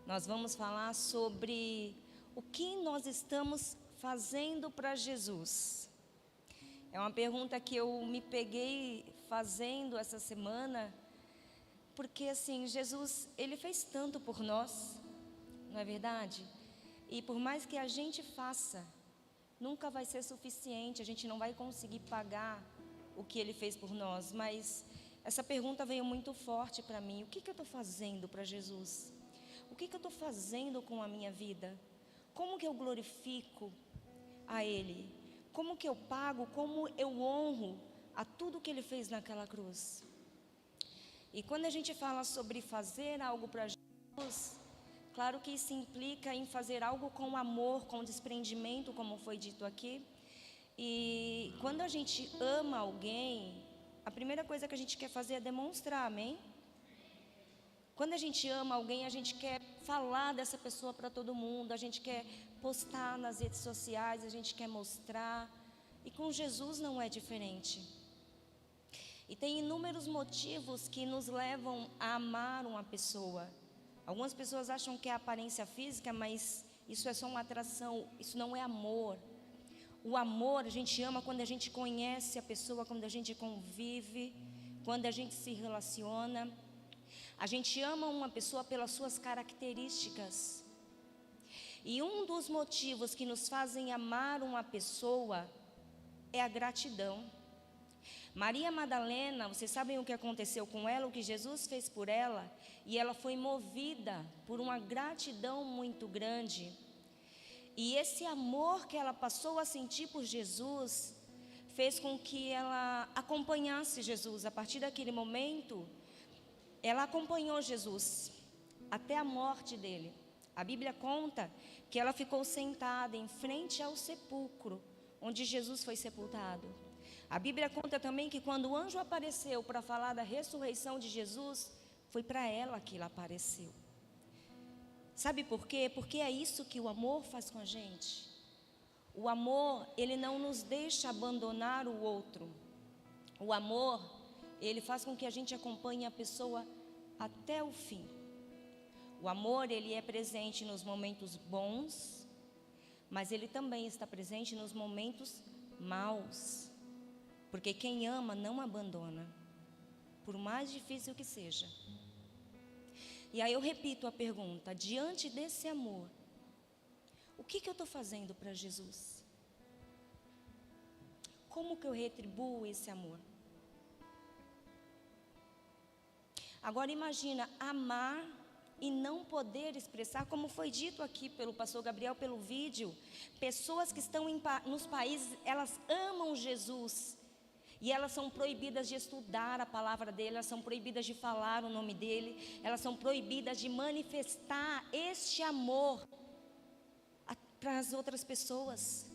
nós vamos falar sobre o que nós estamos fazendo para Jesus. É uma pergunta que eu me peguei fazendo essa semana, porque assim, Jesus, Ele fez tanto por nós, não é verdade? E por mais que a gente faça, nunca vai ser suficiente, a gente não vai conseguir pagar o que Ele fez por nós. Mas essa pergunta veio muito forte para mim: o que eu estou fazendo para Jesus? O que eu estou fazendo com a minha vida? Como que eu glorifico a Ele? Como que eu pago, como eu honro a tudo que Ele fez naquela cruz? E quando a gente fala sobre fazer algo para Jesus, claro que isso implica em fazer algo com amor, com desprendimento, como foi dito aqui. E quando a gente ama alguém, a primeira coisa que a gente quer fazer é demonstrar, amém? Quando a gente ama alguém, a gente quer falar dessa pessoa para todo mundo, a gente quer postar nas redes sociais, a gente quer mostrar. E com Jesus não é diferente. E tem inúmeros motivos que nos levam a amar uma pessoa. Algumas pessoas acham que é aparência física, mas isso é só uma atração, isso não é amor. O amor, a gente ama quando a gente conhece a pessoa, quando a gente convive, quando a gente se relaciona. A gente ama uma pessoa pelas suas características. E um dos motivos que nos fazem amar uma pessoa é a gratidão. Maria Madalena, vocês sabem o que aconteceu com ela, o que Jesus fez por ela? E ela foi movida por uma gratidão muito grande. E esse amor que ela passou a sentir por Jesus fez com que ela acompanhasse Jesus. A partir daquele momento, ela acompanhou Jesus até a morte dele. A Bíblia conta que ela ficou sentada em frente ao sepulcro onde Jesus foi sepultado. A Bíblia conta também que quando o anjo apareceu para falar da ressurreição de Jesus, foi para ela que ele apareceu. Sabe por quê? Porque é isso que o amor faz com a gente. O amor, ele não nos deixa abandonar o outro. O amor, ele faz com que a gente acompanhe a pessoa até o fim. O amor, ele é presente nos momentos bons, mas ele também está presente nos momentos maus. Porque quem ama não abandona, por mais difícil que seja. E aí eu repito a pergunta: diante desse amor, o que eu estou fazendo para Jesus? Como que eu retribuo esse amor? Agora imagina amar e não poder expressar, como foi dito aqui pelo pastor Gabriel, pelo vídeo. Pessoas que estão nos países, elas amam Jesus, e elas são proibidas de estudar a palavra dele, elas são proibidas de falar o nome dele, elas são proibidas de manifestar este amor para as outras pessoas.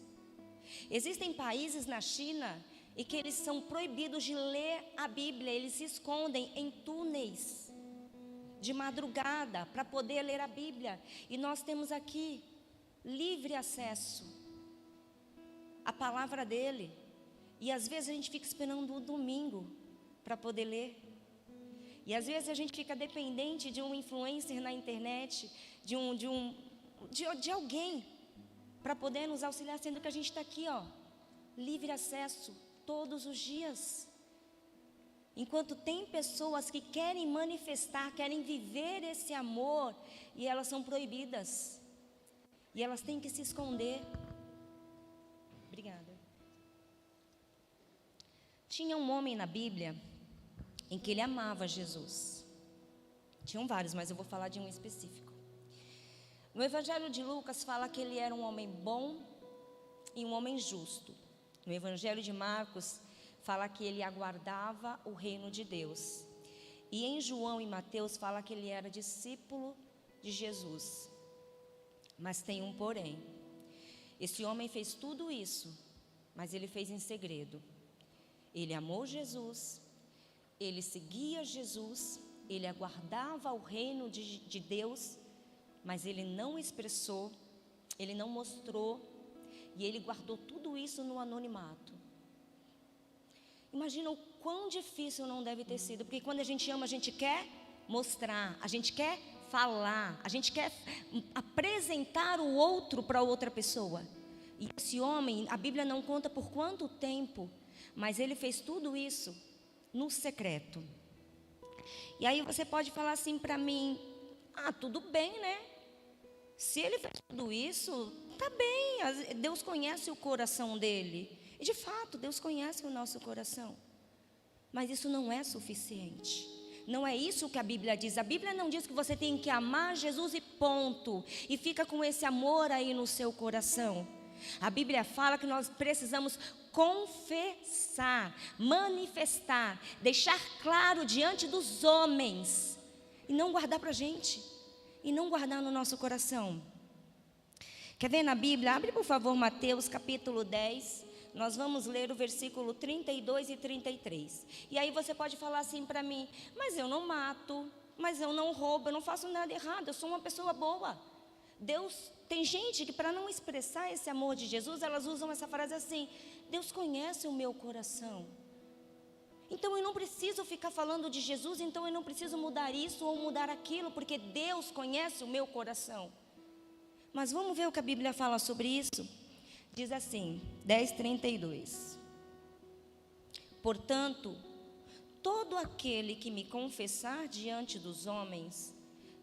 Existem países na China e que eles são proibidos de ler a Bíblia, eles se escondem em túneis de madrugada para poder ler a Bíblia. E nós temos aqui livre acesso à palavra dele. E às vezes a gente fica esperando o domingo para poder ler. E às vezes a gente fica dependente de um influencer na internet, de alguém, para poder nos auxiliar, sendo que a gente está aqui, ó, livre acesso todos os dias. Enquanto tem pessoas que querem manifestar, querem viver esse amor, e elas são proibidas. E elas têm que se esconder. Obrigada. Tinha um homem na Bíblia em que ele amava Jesus. Tinham vários, mas eu vou falar de um específico. No Evangelho de Lucas fala que ele era um homem bom e um homem justo. No Evangelho de Marcos fala que ele aguardava o reino de Deus. E em João e Mateus fala que ele era discípulo de Jesus. Mas tem um porém. Esse homem fez tudo isso, mas ele fez em segredo. Ele amou Jesus, ele seguia Jesus, ele aguardava o reino de Deus, mas ele não expressou, ele não mostrou, e ele guardou tudo isso no anonimato. Imagina o quão difícil não deve ter sido, porque quando a gente ama, a gente quer mostrar, a gente quer falar, a gente quer apresentar o outro para outra pessoa. E esse homem, a Bíblia não conta por quanto tempo, mas ele fez tudo isso no secreto. E aí você pode falar assim para mim: tudo bem, né? Se ele fez tudo isso, tá bem, Deus conhece o coração dele. E de fato, Deus conhece o nosso coração. Mas isso não é suficiente. Não é isso que a Bíblia diz. A Bíblia não diz que você tem que amar Jesus e ponto. E fica com esse amor aí no seu coração. A Bíblia fala que nós precisamos confessar, manifestar, deixar claro diante dos homens. E não guardar para a gente. E não guardar no nosso coração. Quer ver na Bíblia? Abre por favor Mateus capítulo 10. Nós vamos ler o versículo 32 e 33. E aí você pode falar assim para mim: mas eu não mato, mas eu não roubo, eu não faço nada errado, eu sou uma pessoa boa. Deus, tem gente que para não expressar esse amor de Jesus, elas usam essa frase assim: Deus conhece o meu coração. Então eu não preciso ficar falando de Jesus, então eu não preciso mudar isso ou mudar aquilo, porque Deus conhece o meu coração. Mas vamos ver o que a Bíblia fala sobre isso? Diz assim, 10:32. Portanto, todo aquele que me confessar diante dos homens,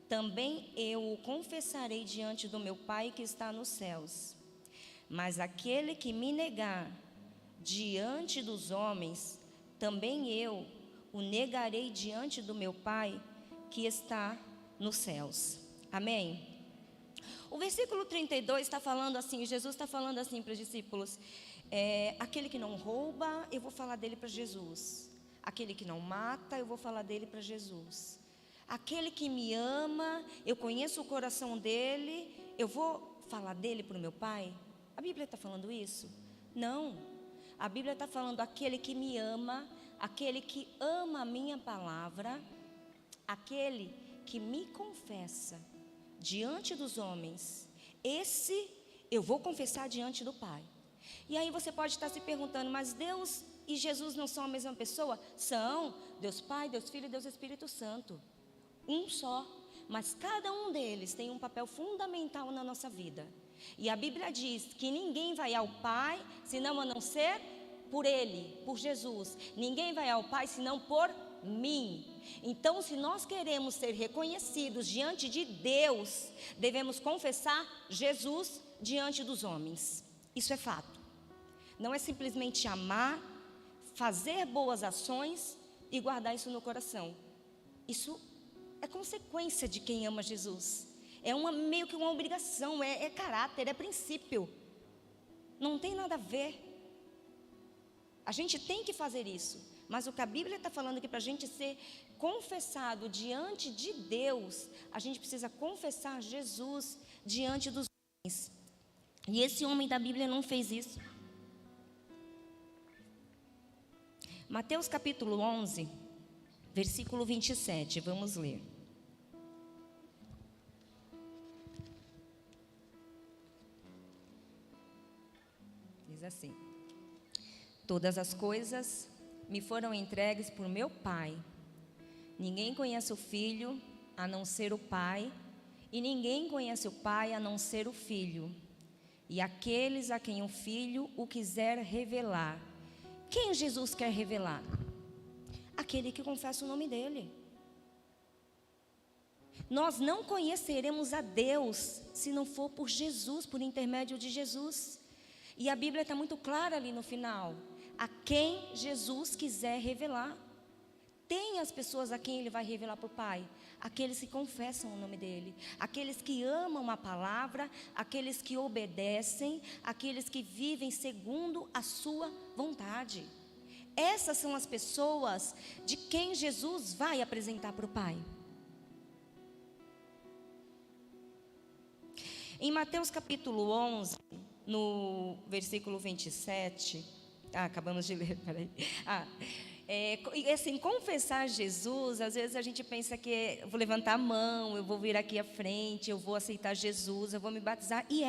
também eu o confessarei diante do meu Pai que está nos céus. Mas aquele que me negar diante dos homens, também eu o negarei diante do meu Pai que está nos céus. Amém? O versículo 32 está falando assim, Jesus está falando assim para os discípulos: aquele que não rouba, eu vou falar dele para Jesus. Aquele que não mata, eu vou falar dele para Jesus. Aquele que me ama, eu conheço o coração dele, eu vou falar dele para o meu Pai. A Bíblia está falando isso? Não. A Bíblia está falando: aquele que me ama, aquele que ama a minha palavra, aquele que me confessa diante dos homens, esse eu vou confessar diante do Pai. E aí você pode estar se perguntando: mas Deus e Jesus não são a mesma pessoa? São. Deus Pai, Deus Filho e Deus Espírito Santo. Um só. Mas cada um deles tem um papel fundamental na nossa vida. E a Bíblia diz que ninguém vai ao Pai senão a não ser por Ele, por Jesus. Ninguém vai ao Pai senão por mim. Então, se nós queremos ser reconhecidos diante de Deus, devemos confessar Jesus diante dos homens. Isso é fato. Não é simplesmente amar, fazer boas ações e guardar isso no coração. Isso é consequência de quem ama Jesus. É meio que uma obrigação, é caráter, é princípio. Não tem nada a ver. A gente tem que fazer isso. Mas o que a Bíblia está falando aqui para a gente ser confessado diante de Deus, a gente precisa confessar Jesus diante dos homens. E esse homem da Bíblia não fez isso. Mateus capítulo 11, versículo 27, vamos ler. Diz assim: todas as coisas me foram entregues por meu Pai. Ninguém conhece o Filho a não ser o Pai, e ninguém conhece o Pai a não ser o Filho, e aqueles a quem o Filho o quiser revelar. Quem Jesus quer revelar? Aquele que confessa o nome dele. Nós não conheceremos a Deus se não for por Jesus, por intermédio de Jesus. E a Bíblia está muito clara ali no final: a quem Jesus quiser revelar. Tem as pessoas a quem Ele vai revelar para o Pai: aqueles que confessam o nome dEle, aqueles que amam a palavra, aqueles que obedecem, aqueles que vivem segundo a sua vontade. Essas são as pessoas de quem Jesus vai apresentar para o Pai. Em Mateus capítulo 11, no versículo 27, acabamos de ler, peraí. Assim, confessar Jesus, às vezes a gente pensa que eu vou levantar a mão, eu vou vir aqui à frente, eu vou aceitar Jesus, eu vou me batizar, e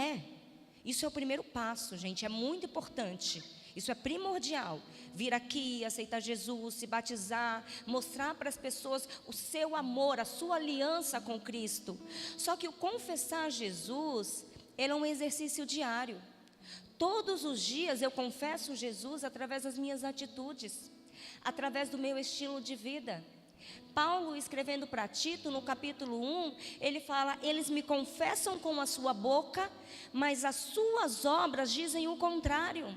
isso é o primeiro passo, gente, é muito importante. Isso é primordial. Vir aqui, aceitar Jesus, se batizar, mostrar para as pessoas o seu amor, a sua aliança com Cristo. Só que o confessar Jesus, ele é um exercício diário. Todos os dias eu confesso Jesus através das minhas atitudes, através do meu estilo de vida. Paulo, escrevendo para Tito, no capítulo 1, ele fala: eles me confessam com a sua boca, mas as suas obras dizem o contrário.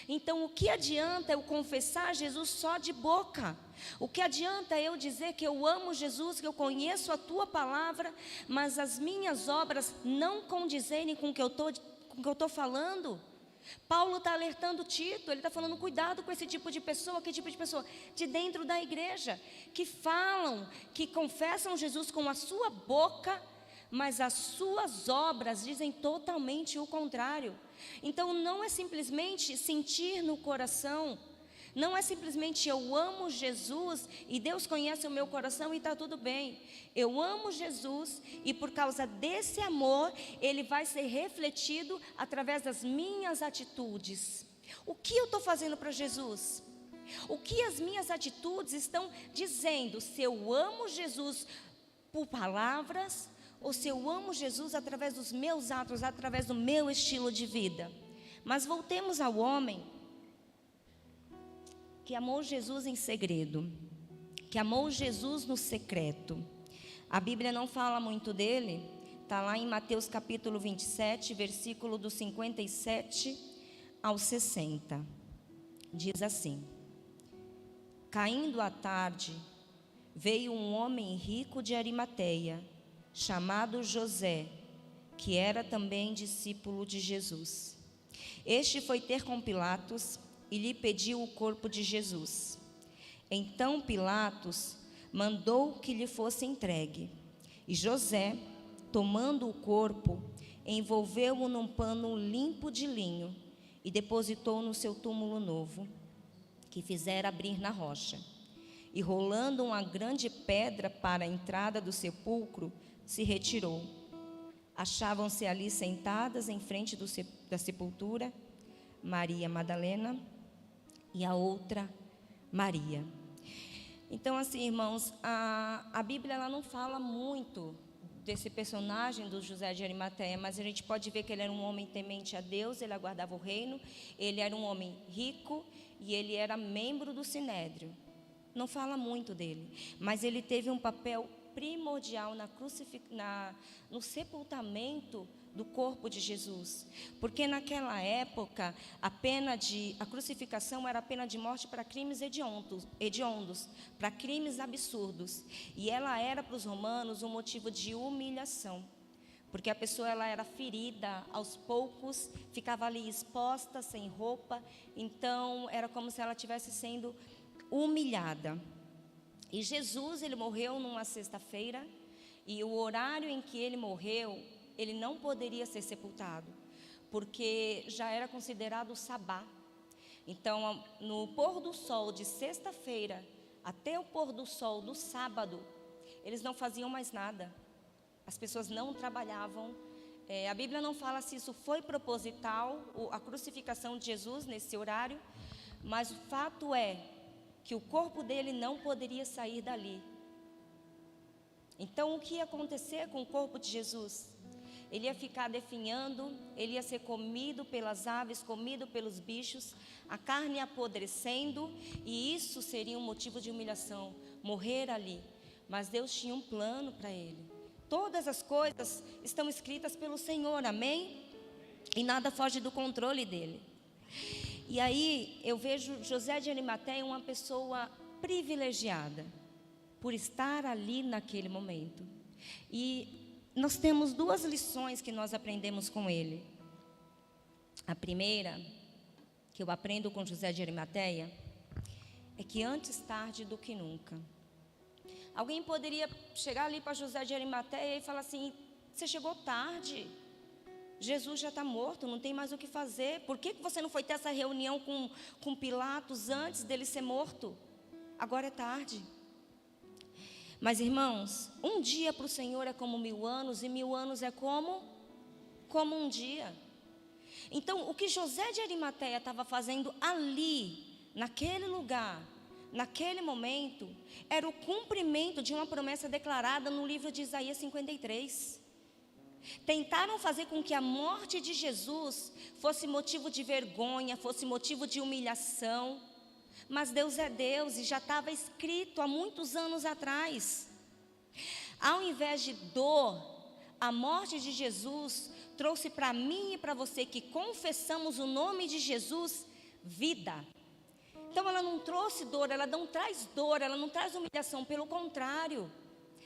Então, o que adianta eu confessar Jesus só de boca? O que adianta eu dizer que eu amo Jesus, que eu conheço a tua palavra, mas as minhas obras não condizerem com o que eu estou falando? Paulo está alertando Tito, ele está falando: cuidado com esse tipo de pessoa. Que tipo de pessoa? De dentro da igreja, que falam, que confessam Jesus com a sua boca, mas as suas obras dizem totalmente o contrário. Então não é simplesmente sentir no coração, não é simplesmente eu amo Jesus e Deus conhece o meu coração e está tudo bem. Eu amo Jesus e por causa desse amor, ele vai ser refletido através das minhas atitudes. O que eu estou fazendo para Jesus? O que as minhas atitudes estão dizendo? Se eu amo Jesus por palavras, ou se eu amo Jesus através dos meus atos, através do meu estilo de vida. Mas voltemos ao homem que amou Jesus em segredo, que amou Jesus no secreto. A Bíblia não fala muito dele, está lá em Mateus capítulo 27, versículo do 57 ao 60. Diz assim: caindo a tarde, veio um homem rico de Arimateia, chamado José, que era também discípulo de Jesus. Este foi ter com Pilatos e lhe pediu o corpo de Jesus. Então Pilatos mandou que lhe fosse entregue. E José, tomando o corpo, envolveu-o num pano limpo de linho e depositou no seu túmulo novo, que fizera abrir na rocha. E rolando uma grande pedra para a entrada do sepulcro, se retirou. Achavam-se ali sentadas em frente da sepultura Maria Madalena e a outra Maria. Então, assim, irmãos, a Bíblia ela não fala muito desse personagem do José de Arimateia, mas a gente pode ver que ele era um homem temente a Deus, ele aguardava o reino, ele era um homem rico e ele era membro do Sinédrio. Não fala muito dele, mas ele teve um papel primordial no sepultamento do corpo de Jesus, porque naquela época a crucificação era a pena de morte para crimes hediondos, para crimes absurdos, e ela era para os romanos um motivo de humilhação, porque a pessoa ela era ferida, aos poucos ficava ali exposta, sem roupa, então era como se ela estivesse sendo humilhada. E Jesus, ele morreu numa sexta-feira, e o horário em que ele morreu, ele não poderia ser sepultado, porque já era considerado o sabá. Então, no pôr do sol de sexta-feira até o pôr do sol do sábado, eles não faziam mais nada. As pessoas não trabalhavam. A Bíblia não fala se isso foi proposital, a crucificação de Jesus nesse horário, mas o fato é que o corpo dele não poderia sair dali. Então, o que ia acontecer com o corpo de Jesus? Ele ia ficar definhando, ele ia ser comido pelas aves, comido pelos bichos, a carne apodrecendo, e isso seria um motivo de humilhação, morrer ali. Mas Deus tinha um plano para ele. Todas as coisas estão escritas pelo Senhor, amém? E nada foge do controle dele. E aí eu vejo José de Arimateia uma pessoa privilegiada por estar ali naquele momento. E nós temos duas lições que nós aprendemos com ele. A primeira, que eu aprendo com José de Arimateia, é que antes tarde do que nunca. Alguém poderia chegar ali para José de Arimateia e falar assim: você chegou tarde, Jesus já está morto, não tem mais o que fazer. Por que você não foi ter essa reunião com Pilatos antes dele ser morto? Agora é tarde. Mas, irmãos, um dia para o Senhor é como 1000 anos, e 1000 anos é como um dia. Então, o que José de Arimateia estava fazendo ali, naquele lugar, naquele momento, era o cumprimento de uma promessa declarada no livro de Isaías 53. Tentaram fazer com que a morte de Jesus fosse motivo de vergonha, fosse motivo de humilhação, mas Deus é Deus e já estava escrito há muitos anos atrás. Ao invés de dor, a morte de Jesus trouxe para mim e para você que confessamos o nome de Jesus, vida. Então ela não trouxe dor, ela não traz dor, ela não traz humilhação, pelo contrário,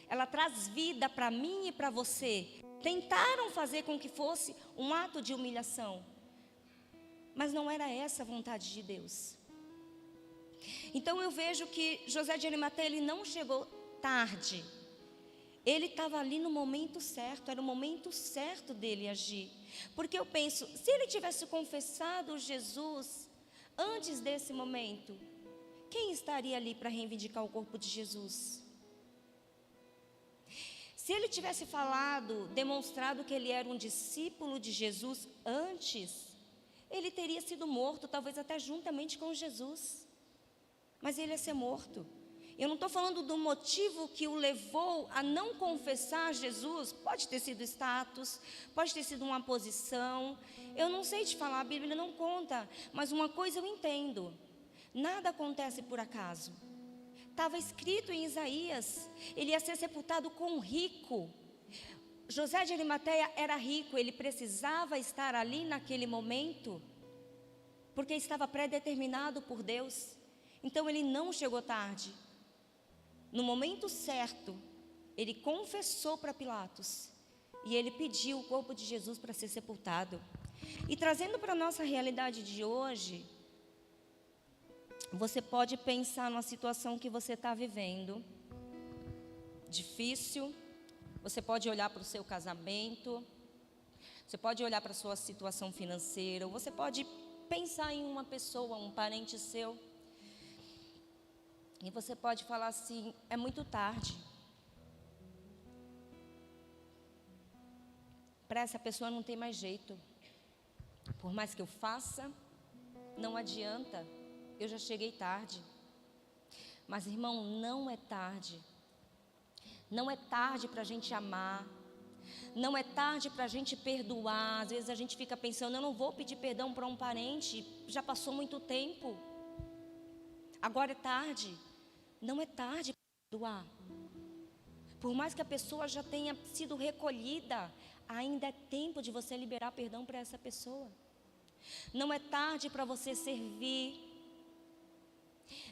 ela traz vida para mim e para você. Tentaram fazer com que fosse um ato de humilhação, mas não era essa a vontade de Deus. Então eu vejo que José de Arimateia, ele não chegou tarde. Ele estava ali no momento certo, era o momento certo dele agir. Porque eu penso, se ele tivesse confessado Jesus antes desse momento, quem estaria ali para reivindicar o corpo de Jesus? Se ele tivesse falado, demonstrado que ele era um discípulo de Jesus antes, ele teria sido morto, talvez até juntamente com Jesus. Mas ele ia ser morto. Eu não estou falando do motivo que o levou a não confessar Jesus. Pode ter sido status, pode ter sido uma posição. Eu não sei te falar, a Bíblia não conta. Mas uma coisa eu entendo: nada acontece por acaso. Estava escrito em Isaías, ele ia ser sepultado com um rico. José de Arimateia era rico, ele precisava estar ali naquele momento, porque estava pré-determinado por Deus. Então ele não chegou tarde. No momento certo, ele confessou para Pilatos e ele pediu o corpo de Jesus para ser sepultado. E trazendo para a nossa realidade de hoje, você pode pensar numa situação que você está vivendo, difícil. Você pode olhar para o seu casamento, você pode olhar para a sua situação financeira, ou você pode pensar em uma pessoa, um parente seu, e você pode falar assim: é muito tarde. Para essa pessoa não tem mais jeito. Por mais que eu faça, não adianta. Eu já cheguei tarde. Mas, irmão, não é tarde. Não é tarde para a gente amar. Não é tarde para a gente perdoar. Às vezes a gente fica pensando: eu não vou pedir perdão para um parente, já passou muito tempo. Agora é tarde. Não é tarde para perdoar. Por mais que a pessoa já tenha sido recolhida, ainda é tempo de você liberar perdão para essa pessoa. Não é tarde para você servir.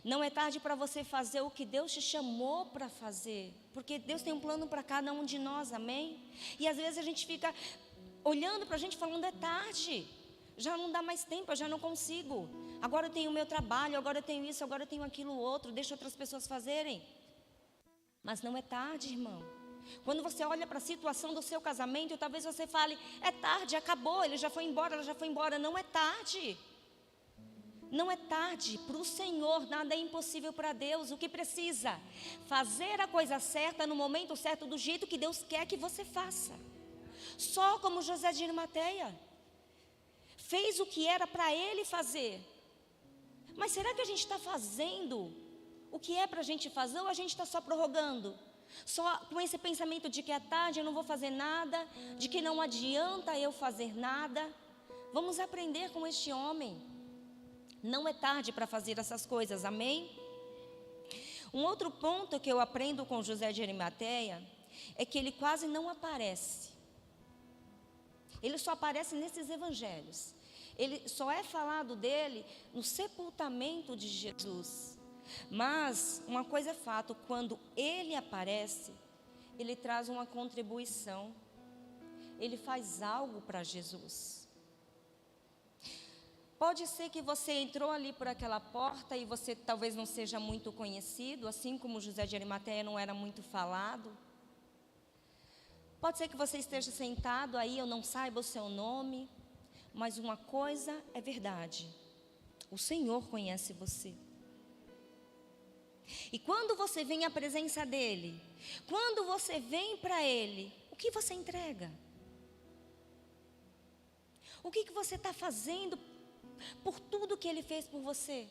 Não é tarde para você fazer o que Deus te chamou para fazer. Porque Deus tem um plano para cada um de nós, amém? E às vezes a gente fica olhando para a gente falando: é tarde. Já não dá mais tempo, eu já não consigo. Agora eu tenho o meu trabalho, agora eu tenho isso, agora eu tenho aquilo outro. Deixa outras pessoas fazerem. Mas não é tarde, irmão. Quando você olha para a situação do seu casamento, talvez você fale: é tarde, acabou, ele já foi embora, ela já foi embora. Não é tarde. Não é tarde. Para o Senhor nada é impossível para Deus. O que precisa? Fazer a coisa certa no momento certo, do jeito que Deus quer que você faça. Só como José de Arimateia fez o que era para ele fazer. Mas será que a gente está fazendo o que é para a gente fazer, ou a gente está só prorrogando? Só com esse pensamento de que é tarde, eu não vou fazer nada, de que não adianta eu fazer nada. Vamos aprender com este homem. Não é tarde para fazer essas coisas, amém? Um outro ponto que eu aprendo com José de Arimateia é que ele quase não aparece. Ele só aparece nesses evangelhos. Ele só é falado dele no sepultamento de Jesus. Mas uma coisa é fato: quando ele aparece, ele traz uma contribuição. Ele faz algo para Jesus. Pode ser que você entrou ali por aquela porta e você talvez não seja muito conhecido, assim como José de Arimateia não era muito falado. Pode ser que você esteja sentado aí, eu não saiba o seu nome, mas uma coisa é verdade: o Senhor conhece você. E quando você vem à presença dEle, quando você vem para Ele, o que você entrega? O que você está fazendo por tudo que Ele fez por você?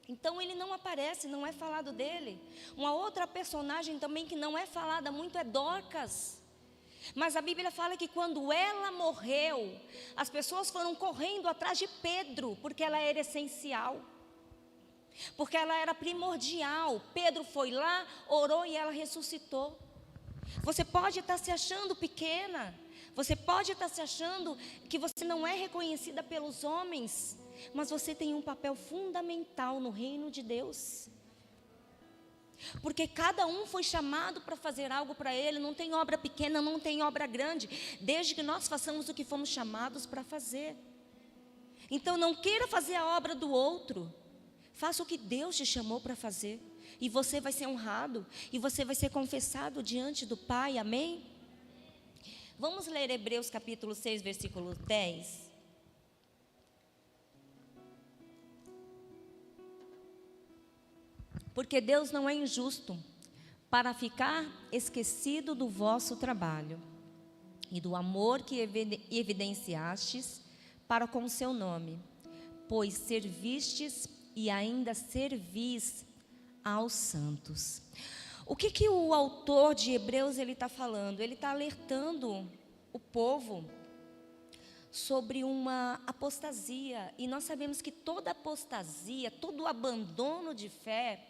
Então ele não aparece, não é falado dele. Uma outra personagem também que não é falada muito é Dorcas. Mas a Bíblia fala que quando ela morreu, as pessoas foram correndo atrás de Pedro, porque ela era essencial, porque ela era primordial. Pedro foi lá, orou e ela ressuscitou. Você pode estar se achando pequena, você pode estar se achando que você não é reconhecida pelos homens, mas você tem um papel fundamental no reino de Deus. Porque cada um foi chamado para fazer algo para Ele. Não tem obra pequena, não tem obra grande, desde que nós façamos o que fomos chamados para fazer. Então não queira fazer a obra do outro, faça o que Deus te chamou para fazer, e você vai ser honrado, e você vai ser confessado diante do Pai, amém? Vamos ler Hebreus capítulo 6, versículo 10. Porque Deus não é injusto para ficar esquecido do vosso trabalho e do amor que evidenciastes para com o seu nome, pois servistes e ainda servis aos santos. O que o autor de Hebreus ele está falando? Ele está alertando o povo sobre uma apostasia. E nós sabemos que toda apostasia, todo abandono de fé,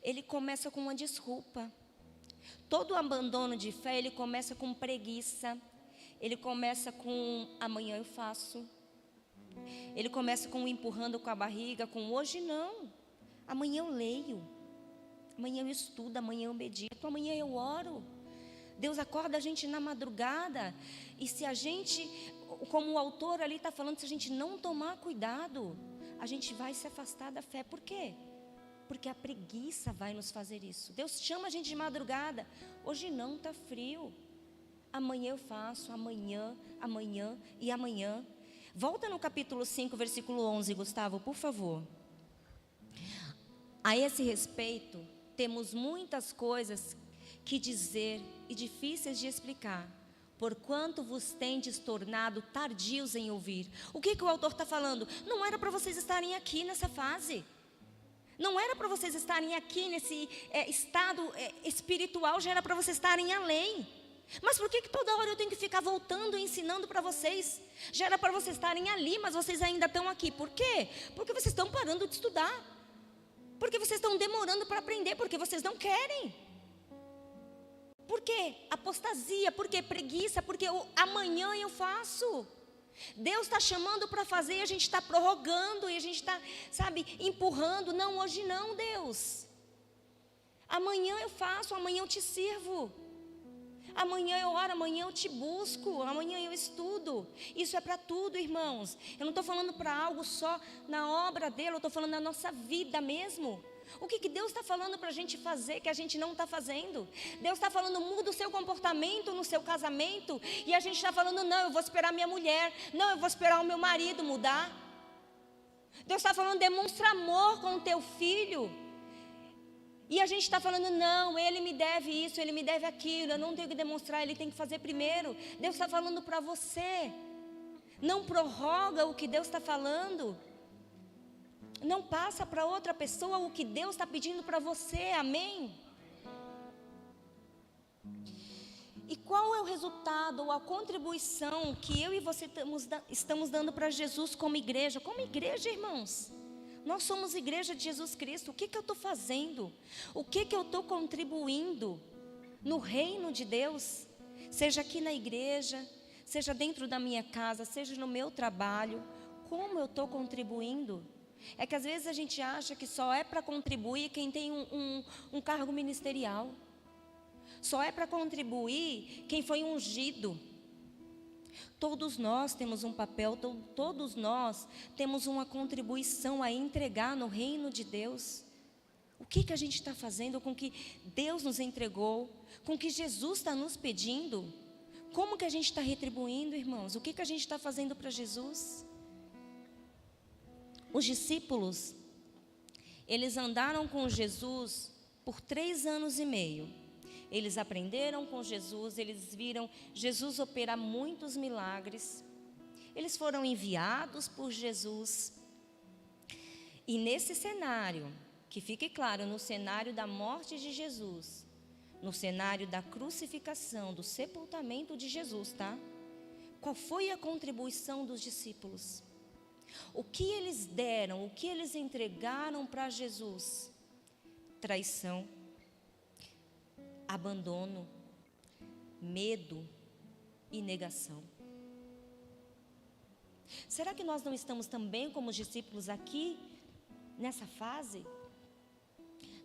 ele começa com uma desculpa. Todo abandono de fé, ele começa com preguiça. Ele começa com amanhã eu faço. Ele começa com empurrando com a barriga, com hoje não. Amanhã eu leio. Amanhã eu estudo, amanhã eu medito, amanhã eu oro. Deus acorda a gente na madrugada. E se a gente, como o autor ali está falando, se a gente não tomar cuidado, a gente vai se afastar da fé. Por quê? Porque a preguiça vai nos fazer isso. Deus chama a gente de madrugada. Hoje não, está frio. Amanhã eu faço, amanhã e amanhã. Volta no capítulo 5, versículo 11, Gustavo, por favor. A esse respeito, temos muitas coisas que dizer e difíceis de explicar, porquanto vos tendes tornado tardios em ouvir. O que o autor está falando? Não era para vocês estarem aqui nessa fase. Não era para vocês estarem aqui nesse estado espiritual, já era para vocês estarem além. Mas por que toda hora eu tenho que ficar voltando e ensinando para vocês? Já era para vocês estarem ali, mas vocês ainda estão aqui. Por quê? Porque vocês estão parando de estudar. Porque vocês estão demorando para aprender, porque vocês não querem. Por quê? Apostasia, por quê? Preguiça, porque amanhã eu faço. Deus está chamando para fazer e a gente está prorrogando e a gente está, empurrando. Não, hoje não, Deus. Amanhã eu faço, amanhã eu te sirvo. Amanhã eu oro, amanhã eu te busco, amanhã eu estudo. Isso é para tudo, irmãos. Eu não estou falando para algo só na obra dele, eu estou falando na nossa vida mesmo. O que Deus está falando para a gente fazer que a gente não está fazendo? Deus está falando, muda o seu comportamento no seu casamento. E a gente está falando, não, eu vou esperar minha mulher. Não, eu vou esperar o meu marido mudar. Deus está falando, demonstra amor com o teu filho. E a gente está falando, não, ele me deve isso, ele me deve aquilo. Eu não tenho que demonstrar, ele tem que fazer primeiro. Deus está falando para você. Não prorroga o que Deus está falando. Não passa para outra pessoa o que Deus está pedindo para você, amém? E qual é o resultado ou a contribuição que eu e você estamos dando para Jesus como igreja? Como igreja, irmãos? Nós somos igreja de Jesus Cristo. O que eu estou fazendo? O que eu estou contribuindo no reino de Deus? Seja aqui na igreja, seja dentro da minha casa, seja no meu trabalho. Como eu estou contribuindo? É que às vezes a gente acha que só é para contribuir quem tem um cargo ministerial. Só é para contribuir quem foi ungido. Todos nós temos um papel, todos nós temos uma contribuição a entregar no reino de Deus. O que a gente está fazendo com o que Deus nos entregou, com o que Jesus está nos pedindo? Como que a gente está retribuindo, irmãos? O que a gente está fazendo para Jesus? Os discípulos, eles andaram com Jesus por 3 anos e meio. Eles aprenderam com Jesus, eles viram Jesus operar muitos milagres. Eles foram enviados por Jesus. E nesse cenário, que fique claro, no cenário da morte de Jesus, no cenário da crucificação, do sepultamento de Jesus, tá? Qual foi a contribuição dos discípulos? O que eles deram, o que eles entregaram para Jesus? Traição, abandono, medo e negação. Será que nós não estamos também como os discípulos aqui, nessa fase?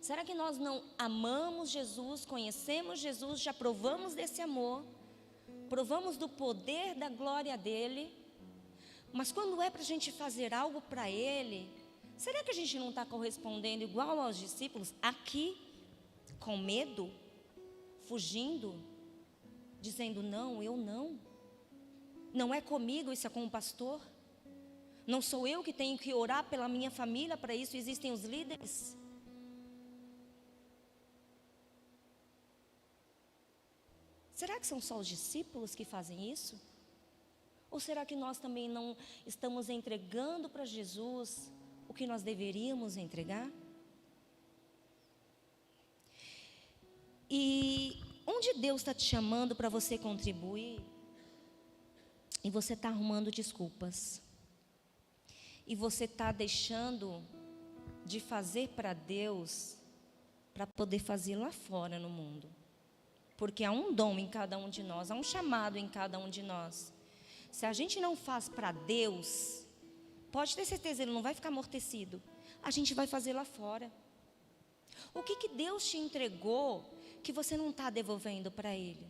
Será que nós não amamos Jesus, conhecemos Jesus, já provamos desse amor, provamos do poder da glória dele, mas quando é para a gente fazer algo para ele, será que a gente não está correspondendo igual aos discípulos aqui, com medo, fugindo, dizendo não, eu não, não é comigo, isso é com o pastor, não sou eu que tenho que orar pela minha família, para isso existem os líderes. Será que são só os discípulos que fazem isso? Ou será que nós também não estamos entregando para Jesus o que nós deveríamos entregar? E onde Deus está te chamando para você contribuir, e você está arrumando desculpas, e você está deixando de fazer para Deus, para poder fazer lá fora no mundo. Porque há um dom em cada um de nós, há um chamado em cada um de nós. Se a gente não faz para Deus, pode ter certeza, ele não vai ficar amortecido. A gente vai fazer lá fora. O que Deus te entregou que você não está devolvendo para Ele?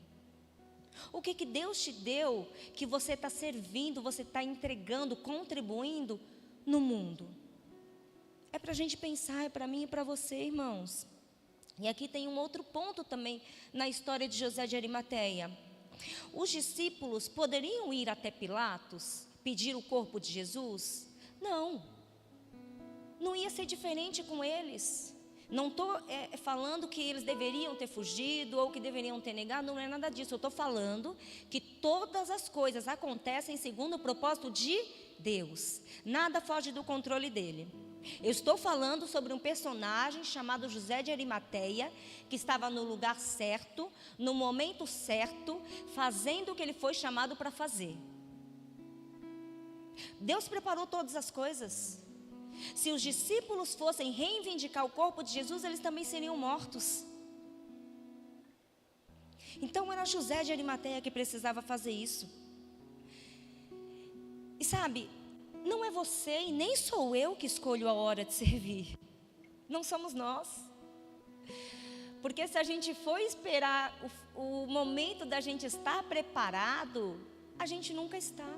O que Deus te deu que você está servindo, você está entregando, contribuindo no mundo? É para a gente pensar, é para mim e para você, irmãos. E aqui tem um outro ponto também na história de José de Arimateia. Os discípulos poderiam ir até Pilatos, pedir o corpo de Jesus? Não. Não ia ser diferente com eles. Não estou falando que eles deveriam ter fugido ou que deveriam ter negado, não é nada disso. Eu estou falando que todas as coisas acontecem segundo o propósito de Deus. Nada foge do controle dele. Eu estou falando sobre um personagem chamado José de Arimateia, que estava no lugar certo, no momento certo, fazendo o que ele foi chamado para fazer. Deus preparou todas as coisas. Se os discípulos fossem reivindicar o corpo de Jesus, eles também seriam mortos. Então era José de Arimateia que precisava fazer isso. E sabe, não é você e nem sou eu que escolho a hora de servir. Não somos nós. Porque se a gente for esperar o momento da gente estar preparado, a gente nunca está.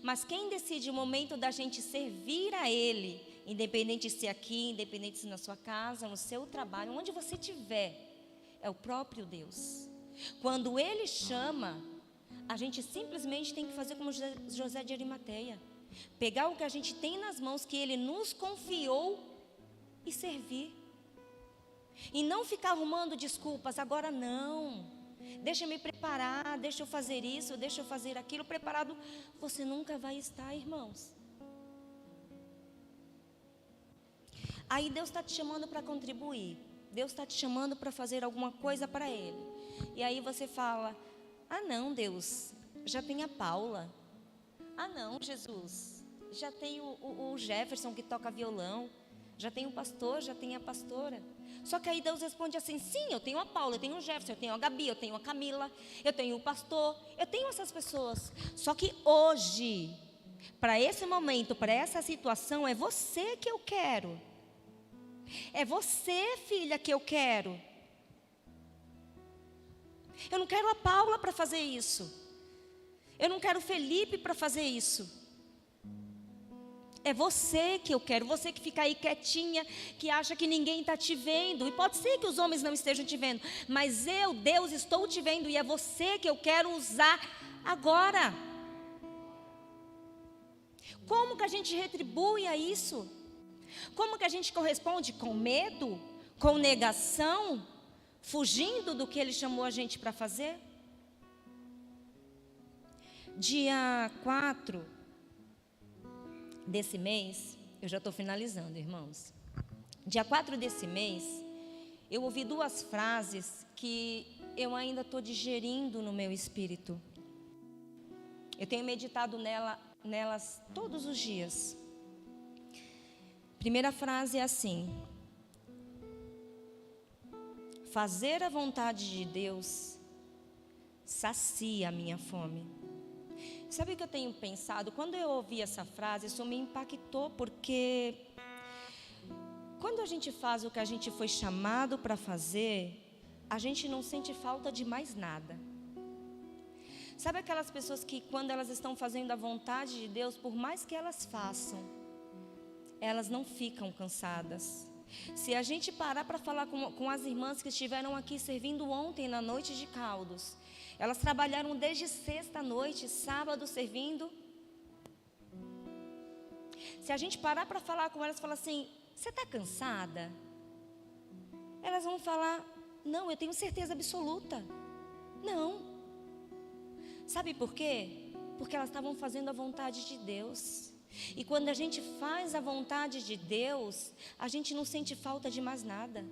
Mas quem decide o momento da gente servir a Ele, independente se aqui, independente se na sua casa, no seu trabalho, onde você estiver, é o próprio Deus. Quando Ele chama, a gente simplesmente tem que fazer como José de Arimateia. Pegar o que a gente tem nas mãos, que Ele nos confiou, e servir. E não ficar arrumando desculpas, agora não. Deixa eu me preparar, deixa eu fazer isso, deixa eu fazer aquilo. Preparado, você nunca vai estar, irmãos. Aí Deus está te chamando para contribuir. Deus está te chamando para fazer alguma coisa para Ele. E aí você fala, ah não, Deus, já tem a Paula. Ah não, Jesus, já tem o Jefferson que toca violão. Já tem o pastor, já tem a pastora. Só que aí Deus responde assim, sim, eu tenho a Paula, eu tenho o Jefferson, eu tenho a Gabi, eu tenho a Camila, eu tenho o pastor, eu tenho essas pessoas. Só que hoje, para esse momento, para essa situação, é você que eu quero. É você, filha, que eu quero. Eu não quero a Paula para fazer isso. Eu não quero o Felipe para fazer isso. É você que eu quero, você que fica aí quietinha, que acha que ninguém está te vendo. E pode ser que os homens não estejam te vendo, mas eu, Deus, estou te vendo. E é você que eu quero usar agora. Como que a gente retribui a isso? Como que a gente corresponde? Com medo? Com negação? fugindo do que Ele chamou a gente para fazer? Dia 4 desse mês, eu já estou finalizando, irmãos. Dia 4 desse mês, eu ouvi 2 frases que eu ainda estou digerindo no meu espírito. Eu tenho meditado nelas todos os dias. Primeira frase é assim: fazer a vontade de Deus sacia a minha fome. Sabe o que eu tenho pensado? Quando eu ouvi essa frase, isso me impactou, porque quando a gente faz o que a gente foi chamado para fazer, a gente não sente falta de mais nada. Sabe aquelas pessoas que quando elas estão fazendo a vontade de Deus, por mais que elas façam, elas não ficam cansadas. Se a gente parar para falar com as irmãs que estiveram aqui servindo ontem na noite de caldos, elas trabalharam desde sexta-noite, sábado servindo. Se a gente parar para falar com elas e falar assim: você está cansada? Elas vão falar: não, eu tenho certeza absoluta. Não. Sabe por quê? Porque elas estavam fazendo a vontade de Deus. E quando a gente faz a vontade de Deus, a gente não sente falta de mais nada.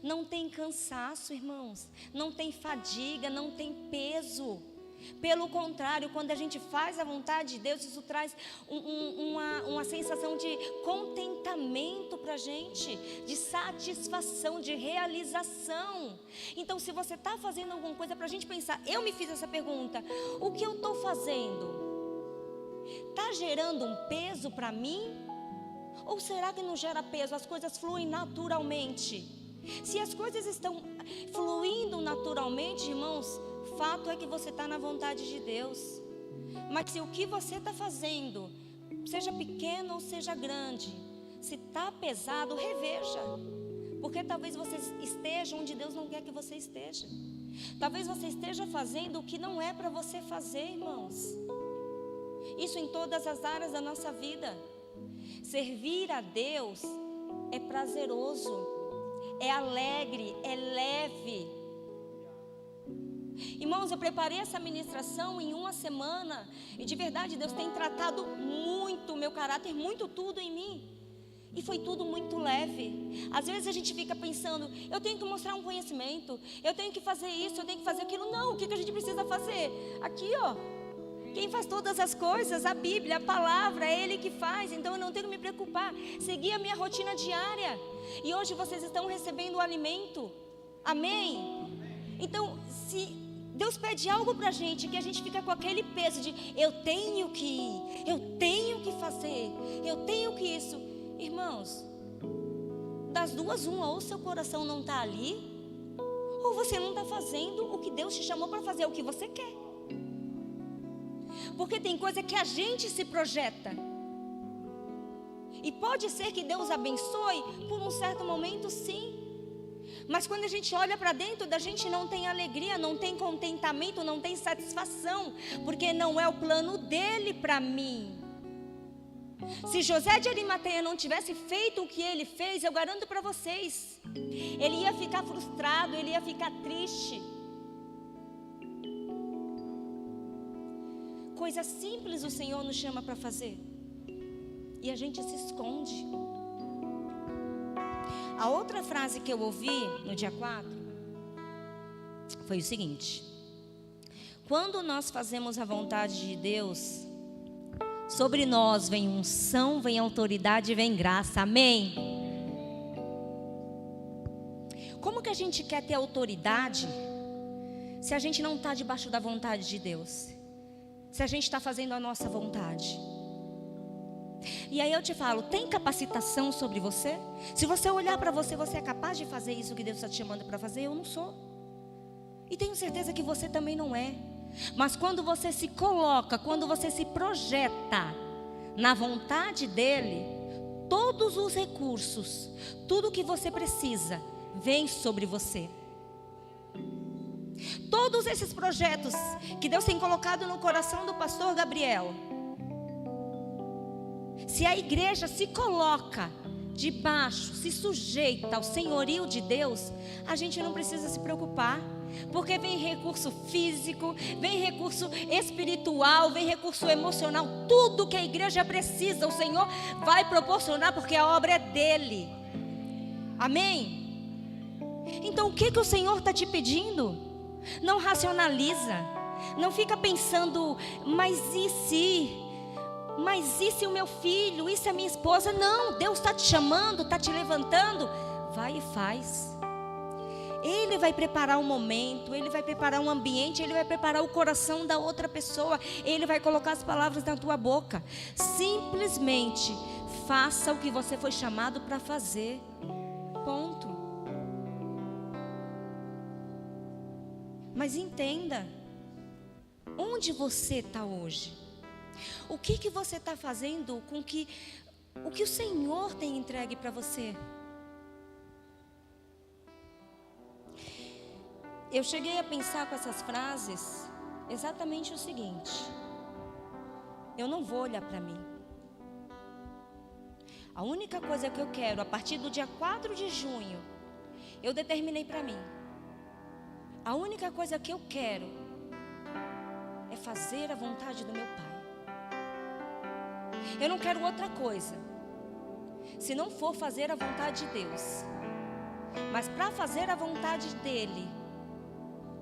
Não tem cansaço, irmãos. Não tem fadiga, não tem peso. Pelo contrário, quando a gente faz a vontade de Deus, isso traz uma sensação de contentamento para a gente, de satisfação, de realização. Então, se você está fazendo alguma coisa, para a gente pensar, eu me fiz essa pergunta: o que eu estou fazendo? Está gerando um peso para mim? Ou será que não gera peso? As coisas fluem naturalmente. Se as coisas estão fluindo naturalmente, irmãos, fato é que você está na vontade de Deus. Mas se o que você está fazendo, seja pequeno ou seja grande, se está pesado, reveja. Porque talvez você esteja onde Deus não quer que você esteja. Talvez você esteja fazendo o que não é para você fazer, irmãos. Isso em todas as áreas da nossa vida. Servir a Deus é prazeroso, é alegre, é leve. Irmãos, eu preparei essa ministração em uma semana e de verdade Deus tem tratado muito o meu caráter, muito tudo em mim. E foi tudo muito leve. Às vezes a gente fica pensando: eu tenho que mostrar um conhecimento, eu tenho que fazer isso, eu tenho que fazer aquilo. Não, o que a gente precisa fazer? Aqui, ó. Quem faz todas as coisas? A Bíblia, a palavra, é Ele que faz. Então eu não tenho que me preocupar. Seguir a minha rotina diária. E hoje vocês estão recebendo o alimento. Amém? Então, se Deus pede algo pra gente, que a gente fica com aquele peso de eu tenho que ir, eu tenho que fazer, eu tenho que isso. Irmãos, das duas uma: ou seu coração não está ali, ou você não está fazendo o que Deus te chamou para fazer, o que você quer. Porque tem coisa que a gente se projeta. E pode ser que Deus abençoe por um certo momento, sim. Mas quando a gente olha para dentro da gente, não tem alegria, não tem contentamento, não tem satisfação. Porque não é o plano dele para mim. Se José de Arimateia não tivesse feito o que ele fez, eu garanto para vocês, ele ia ficar frustrado, ele ia ficar triste. Coisa simples o Senhor nos chama para fazer e a gente se esconde. A outra frase que eu ouvi no dia 4 foi o seguinte: quando nós fazemos a vontade de Deus, sobre nós vem unção, vem autoridade, vem graça. Amém? Como que a gente quer ter autoridade se a gente não está debaixo da vontade de Deus? Se a gente está fazendo a nossa vontade? E aí eu te falo, tem capacitação sobre você? Se você olhar para você, você é capaz de fazer isso que Deus está te chamando para fazer? Eu não sou. E tenho certeza que você também não é. Mas quando você se coloca, quando você se projeta na vontade dEle, todos os recursos, tudo que você precisa, vem sobre você. Todos esses projetos que Deus tem colocado no coração do pastor Gabriel, se a igreja se coloca debaixo, se sujeita ao senhorio de Deus, a gente não precisa se preocupar. Porque vem recurso físico, vem recurso espiritual, vem recurso emocional. Tudo que a igreja precisa, o Senhor vai proporcionar, porque a obra é dele. Amém? Então o que o Senhor está te pedindo? Não racionaliza. Não fica pensando, mas e se? Mas e se o meu filho? E se a minha esposa? Não, Deus está te chamando, está te levantando. Vai e faz. Ele vai preparar um momento, Ele vai preparar um ambiente, Ele vai preparar o coração da outra pessoa, Ele vai colocar as palavras na tua boca. Simplesmente faça o que você foi chamado para fazer. Ponto. Mas entenda, onde você está hoje? O que você está fazendo com o que o Senhor tem entregue para você? Eu cheguei a pensar com essas frases exatamente o seguinte: eu não vou olhar para mim. A única coisa que eu quero, a partir do dia 4 de junho, eu determinei para mim. A única coisa que eu quero é fazer a vontade do meu Pai. Eu não quero outra coisa, se não for fazer a vontade de Deus. Mas para fazer a vontade dEle,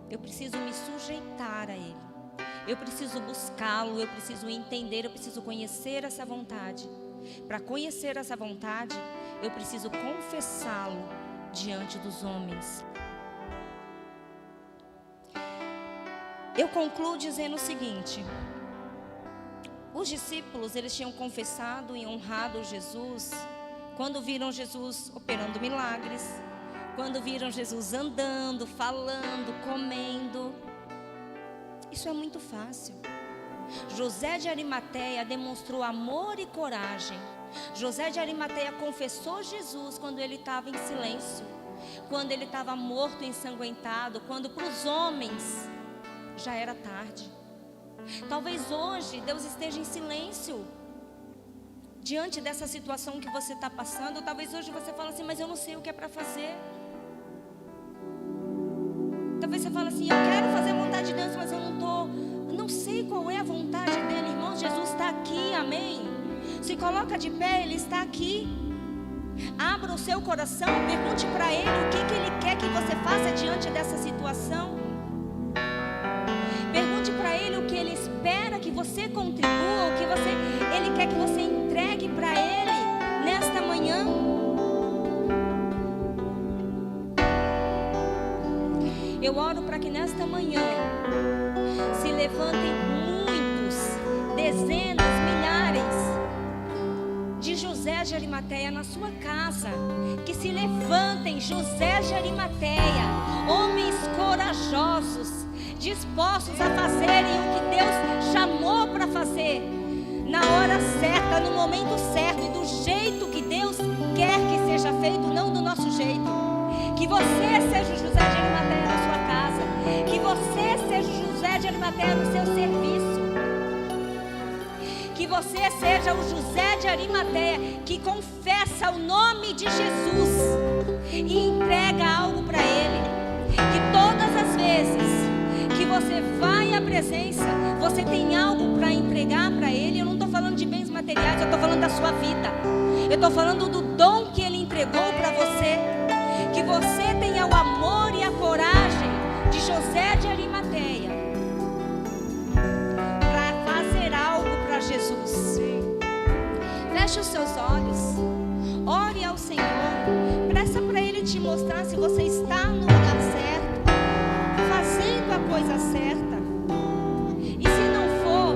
eu preciso me sujeitar a Ele. Eu preciso buscá-lo, eu preciso entender, eu preciso conhecer essa vontade. Para conhecer essa vontade, eu preciso confessá-lo diante dos homens. Eu concluo dizendo o seguinte: os discípulos, eles tinham confessado e honrado Jesus quando viram Jesus operando milagres, quando viram Jesus andando, falando, comendo. Isso é muito fácil. José de Arimateia demonstrou amor e coragem. José de Arimateia confessou Jesus quando ele estava em silêncio, quando ele estava morto, ensanguentado, quando para os homens já era tarde. Talvez hoje Deus esteja em silêncio diante dessa situação que você está passando. Talvez hoje você fale assim: mas eu não sei o que é para fazer. Talvez você fale assim: eu quero fazer a vontade de Deus, mas eu não sei qual é a vontade dele. Irmão, Jesus está aqui, amém? Se coloca de pé, Ele está aqui. Abra o seu coração, pergunte para Ele o que Ele quer que você faça diante dessa situação. Pergunte para Ele o que Ele espera que você contribua, o que Ele quer que você entregue para Ele nesta manhã. Eu oro para que nesta manhã se levantem muitos, dezenas, milhares de José de Arimateia na sua casa. Que se levantem José de Arimateia, homens corajosos, dispostos a fazerem o que Deus chamou para fazer, na hora certa, no momento certo e do jeito que Deus quer que seja feito, não do nosso jeito. Que você seja o José de Arimateia na sua casa, que você seja o José de Arimateia no seu serviço, que você seja o José de Arimateia que confessa o nome de Jesus e entrega algo para Ele. Que todas as vezes que você vai à presença, você tem algo para entregar para Ele. Eu não estou falando de bens materiais, eu estou falando da sua vida. Eu estou falando do dom que Ele entregou para você. Que você tenha o amor e a coragem de José de Arimateia para fazer algo para Jesus. Feche os seus olhos, ore ao Senhor, peça para Ele te mostrar se você está no lugar certo, fazendo a coisa certa. E se não for,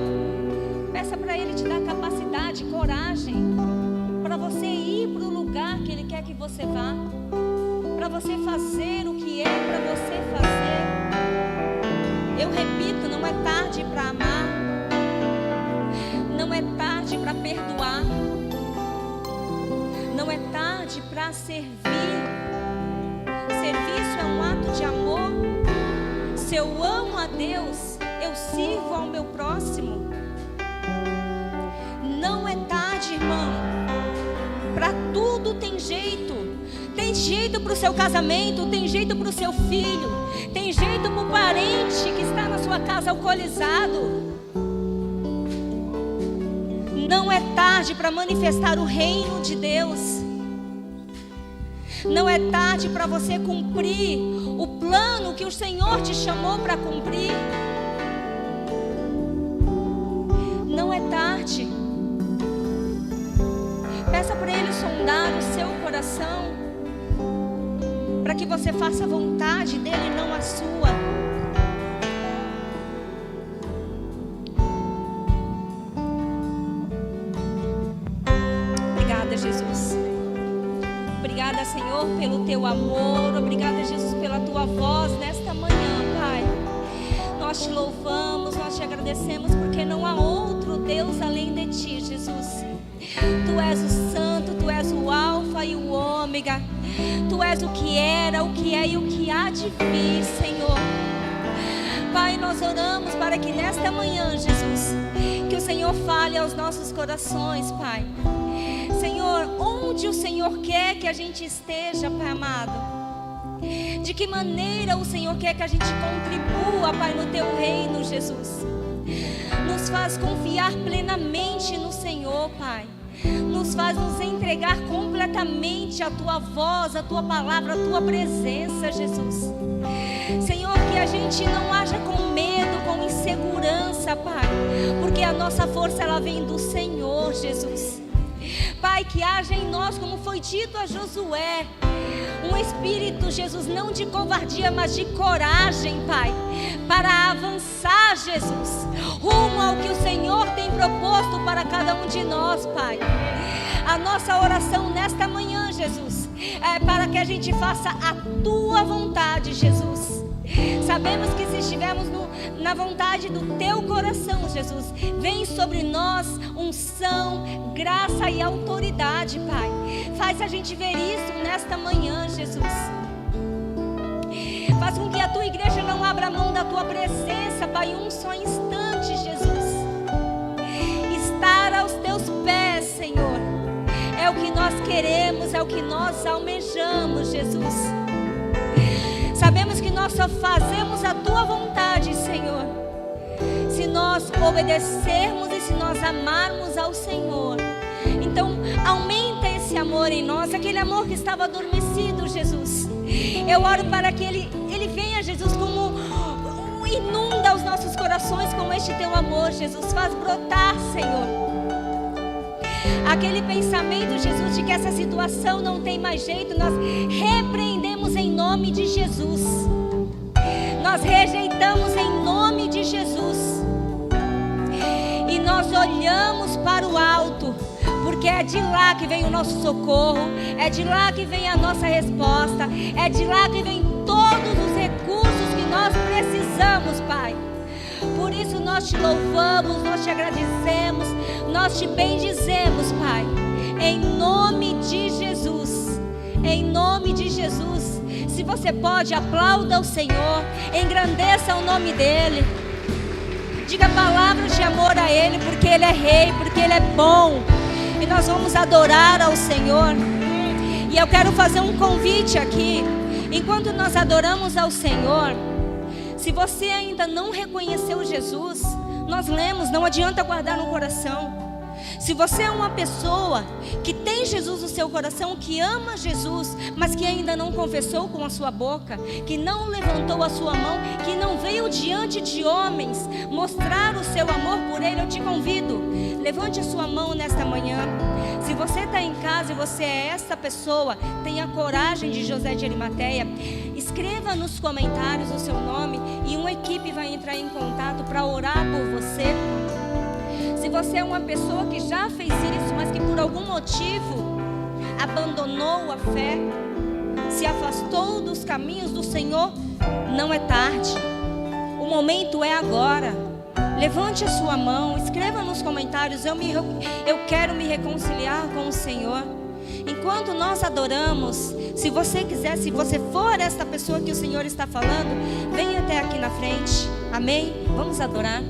peça para Ele te dar capacidade, coragem, para você ir para o lugar que Ele quer que você vá, para você fazer o que é para você fazer. Eu repito, não é tarde para amar, não é tarde para perdoar, não é tarde para servir. Serviço é um ato de amor. Se eu amo a Deus, eu sirvo ao meu próximo. Não é tarde, irmão, para tudo tem jeito. Tem jeito para o seu casamento, tem jeito para o seu filho, tem jeito para o parente que está na sua casa alcoolizado. Não é tarde para manifestar o reino de Deus. Não é tarde para você cumprir o plano que o Senhor te chamou para cumprir. Não é tarde. Peça para Ele sondar o seu coração, para que você faça a vontade dEle, não a sua. Obrigada, Jesus. Obrigada, Senhor, pelo Teu amor. Obrigada, Jesus, pela Tua voz nesta manhã, Pai. Nós Te louvamos, nós Te agradecemos, porque não há outro Deus além de Ti, Jesus. Tu és o Santo, Tu és o Alfa e o Ômega. Tu és o que era, o que é e o que há de vir, Senhor. Pai, nós oramos para que nesta manhã, Jesus, que o Senhor fale aos nossos corações, Pai. Senhor, onde o Senhor quer que a gente esteja, Pai amado? De que maneira o Senhor quer que a gente contribua, Pai, no Teu reino, Jesus? Nos faz confiar plenamente no Senhor, Pai. Nos faz nos entregar completamente a Tua voz, a Tua palavra, a Tua presença, Jesus. Senhor, que a gente não haja com medo, com insegurança, Pai, porque a nossa força ela vem do Senhor, Jesus. Pai, que haja em nós, como foi dito a Josué, um espírito, Jesus, não de covardia, mas de coragem, Pai, para avançar, Jesus, rumo ao que o Senhor tem proposto para cada um de nós, Pai. A nossa oração nesta manhã, Jesus, é para que a gente faça a Tua vontade, Jesus. Sabemos que se estivermos na vontade do Teu coração, Jesus, vem sobre nós unção, graça e autoridade, Pai. Faz a gente ver isso nesta manhã, Jesus. Faz com que a Tua igreja não abra mão da Tua presença, Pai, um só instante, Jesus. Estar aos Teus pés, Senhor, é o que nós queremos, é o que nós almejamos, Jesus. Sabemos que nós só fazemos a Tua vontade, Senhor, se nós obedecermos e se nós amarmos ao Senhor. Então, aumenta esse amor em nós, aquele amor que estava adormecido, Jesus. Eu oro para que Ele venha, Jesus, como inunda os nossos corações com este Teu amor, Jesus. Faz brotar, Senhor, aquele pensamento, Jesus, de que essa situação não tem mais jeito. Nós repreendemos em nome de Jesus. Nós rejeitamos em nome de Jesus. E nós olhamos para o alto, porque é de lá que vem o nosso socorro, é de lá que vem a nossa resposta, é de lá que vem todos os recursos que nós precisamos, Pai. Por isso nós Te louvamos, nós Te agradecemos, nós Te bendizemos, Pai, em nome de Jesus. Em nome de Jesus. Se você pode, aplauda o Senhor, engrandeça o nome dEle, diga palavras de amor a Ele, porque Ele é Rei, porque Ele é bom. E nós vamos adorar ao Senhor. E eu quero fazer um convite aqui. Enquanto nós adoramos ao Senhor, se você ainda não reconheceu Jesus, nós lemos, não adianta guardar no coração. Se você é uma pessoa que tem Jesus no seu coração, que ama Jesus, mas que ainda não confessou com a sua boca, que não levantou a sua mão, que não veio diante de homens mostrar o seu amor por Ele, eu te convido, levante a sua mão nesta manhã. Se você está em casa e você é essa pessoa, tenha coragem de José de Arimateia, escreva nos comentários o seu nome e uma equipe vai entrar em contato para orar por você. Se você é uma pessoa que já fez isso, mas que por algum motivo abandonou a fé, se afastou dos caminhos do Senhor, não é tarde. O momento é agora. Levante a sua mão, escreva nos comentários, eu quero me reconciliar com o Senhor. Enquanto nós adoramos, se você quiser, se você for esta pessoa que o Senhor está falando, venha até aqui na frente. Amém? Vamos adorar.